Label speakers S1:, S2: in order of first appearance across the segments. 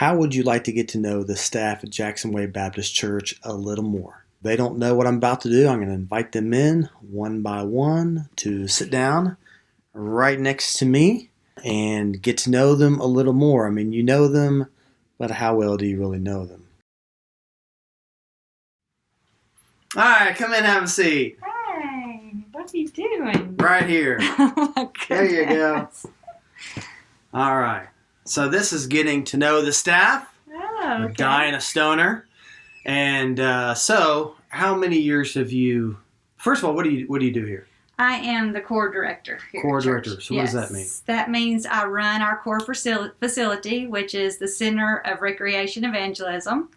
S1: How would you like to get to know the staff at Jackson Way Baptist Church a little more? They don't know what I'm about to do. I'm going to invite them in one by one to sit down right next to me and get to know them a little more. I mean, you know them, but how well do you really know them? All right, come in, have a seat.
S2: Hey, what are you doing?
S1: Right here.
S2: Oh my goodness.
S1: There you go. All right. So this is getting to know the staff.
S2: Oh, okay.
S1: Dianna Stoner. And so, how many years have you? First of all, what do you do here?
S2: I am the core director here.
S1: Core
S2: at
S1: director.
S2: church.
S1: So what does that mean?
S2: That means I run our core facility, which is the Center of Recreation Evangelism.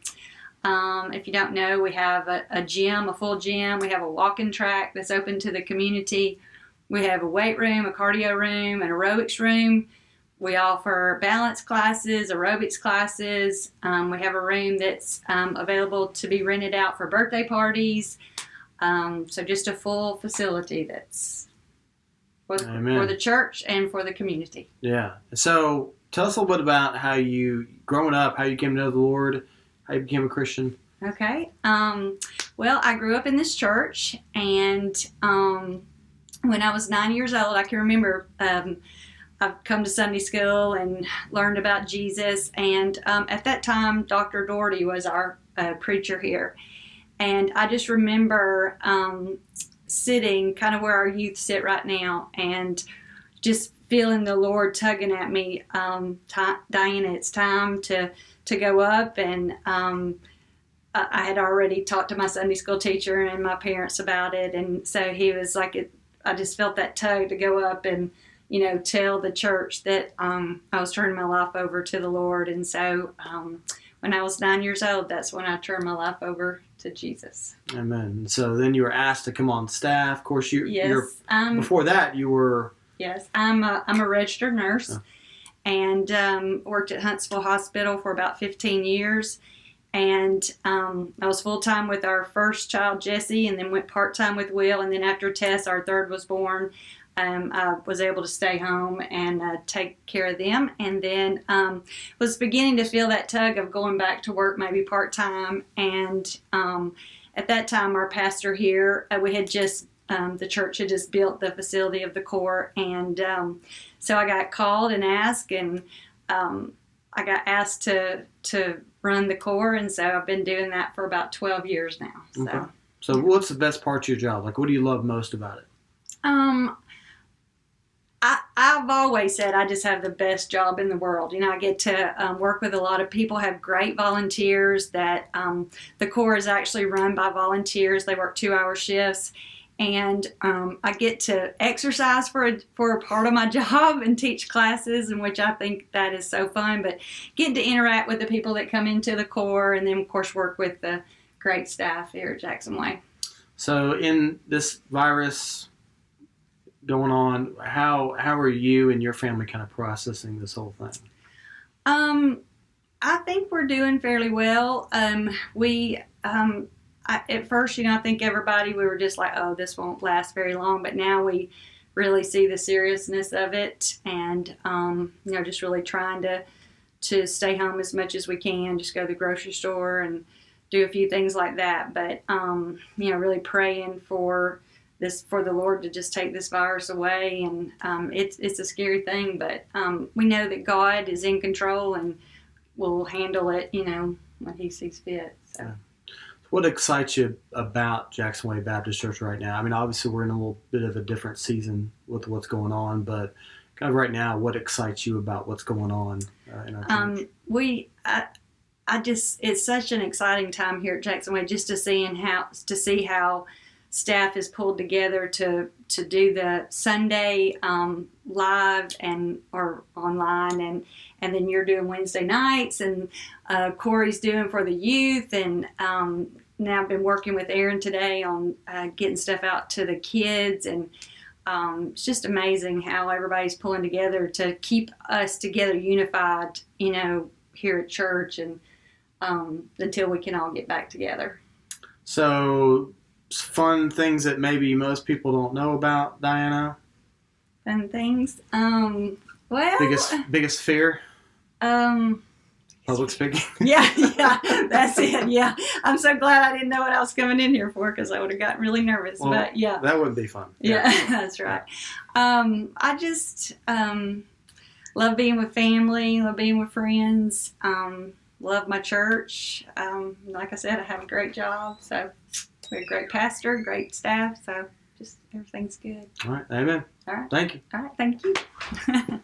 S2: If you don't know, we have a gym, a full gym. We have a walking track that's open to the community. We have a weight room, a cardio room, an aerobics room. We offer balance classes, aerobics classes. We have a room that's available to be rented out for birthday parties. So just a full facility that's for the church and for the community.
S1: Yeah. So tell us a little bit about how you, growing up, how you came to know the Lord, how you became a Christian.
S2: Okay. Well, I grew up in this church, and when I was 9 years old, I can remember I've come to Sunday school and learned about Jesus. And at that time, Dr. Doherty was our preacher here. And I just remember sitting kind of where our youth sit right now and just feeling the Lord tugging at me, Diana, it's time to go up. And I had already talked to my Sunday school teacher and my parents about it. And so he was like, I just felt that tug to go up and, tell the church that I was turning my life over to the Lord. And so when I was 9 years old, that's when I turned my life over to Jesus.
S1: Amen. So then you were asked to come on staff. Of course,
S2: Yes,
S1: before that, you were...
S2: Yes, I'm a registered nurse and worked at Huntsville Hospital for about 15 years. And I was full-time with our first child, Jesse, and then went part-time with Will. And then after Tess, our third, was born, I was able to stay home and take care of them. And then was beginning to feel that tug of going back to work, maybe part-time. And at that time, our pastor here, we had just, the church had just built the facility of the core. And so I got called and asked, and I got asked to run the core. And so I've been doing that for about 12 years now. So.
S1: Okay. So what's the best part of your job? Like, what do you love most about it?
S2: I've always said I just have the best job in the world. I get to work with a lot of people, have great volunteers. That the core is actually run by volunteers. They work 2-hour shifts. And I get to exercise for a part of my job and teach classes, in which I think that is so fun. But getting to interact with the people that come into the core, and then, of course, work with the great staff here at Jackson Way. So
S1: in this virus going on, how are you and your family kind of processing this whole thing?
S2: I think we're doing fairly well. At first, I think we were just like, oh, this won't last very long. But now we really see the seriousness of it, and just really trying to stay home as much as we can, just go to the grocery store and do a few things like that. But really praying for the Lord to just take this virus away. And it's a scary thing, but we know that God is in control and will handle it, when He sees fit. So.
S1: What excites you about Jackson Way Baptist Church right now? I mean, obviously we're in a little bit of a different season with what's going on, but kind of right now, what excites you about what's going on in our church?
S2: It's such an exciting time here at Jackson Way, just to see how staff is pulled together to do the Sunday live or online, and then you're doing Wednesday nights, and Corey's doing for the youth, and now I've been working with Aaron today on getting stuff out to the kids, and it's just amazing how everybody's pulling together to keep us together, unified, here at church, and until we can all get back together.
S1: So, fun things that maybe most people don't know about Dianna?
S2: Fun things? Well...
S1: Biggest fear? Public speaking.
S2: Yeah, that's it. Yeah, I'm so glad I didn't know what I was coming in here for because I would have gotten really nervous.
S1: Well,
S2: but yeah,
S1: that would be fun.
S2: Yeah, that's right. I just love being with family, love being with friends, love my church. Like I said, I have a great job, so we're a great pastor, great staff, so just everything's good.
S1: All right, amen.
S2: All right.
S1: Thank you.
S2: All right, thank you.